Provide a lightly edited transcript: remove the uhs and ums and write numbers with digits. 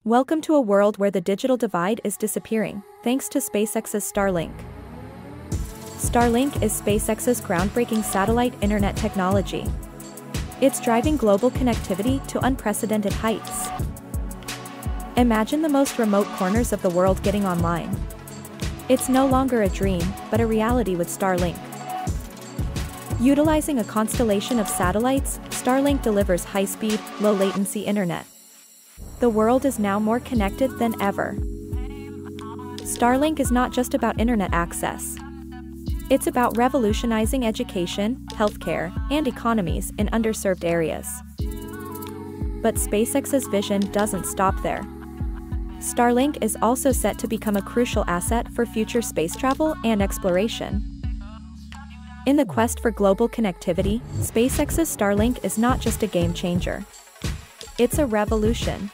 Welcome to a world where the digital divide is disappearing, thanks to SpaceX's Starlink. Starlink is SpaceX's groundbreaking satellite internet technology. It's driving global connectivity to unprecedented heights. Imagine the most remote corners of the world getting online. It's no longer a dream, but a reality with Starlink. Utilizing a constellation of satellites, Starlink delivers high-speed, low-latency internet. The world is now more connected than ever. Starlink is not just about internet access. It's about revolutionizing education, healthcare, and economies in underserved areas. But SpaceX's vision doesn't stop there. Starlink is also set to become a crucial asset for future space travel and exploration. In the quest for global connectivity, SpaceX's Starlink is not just a game changer. It's a revolution.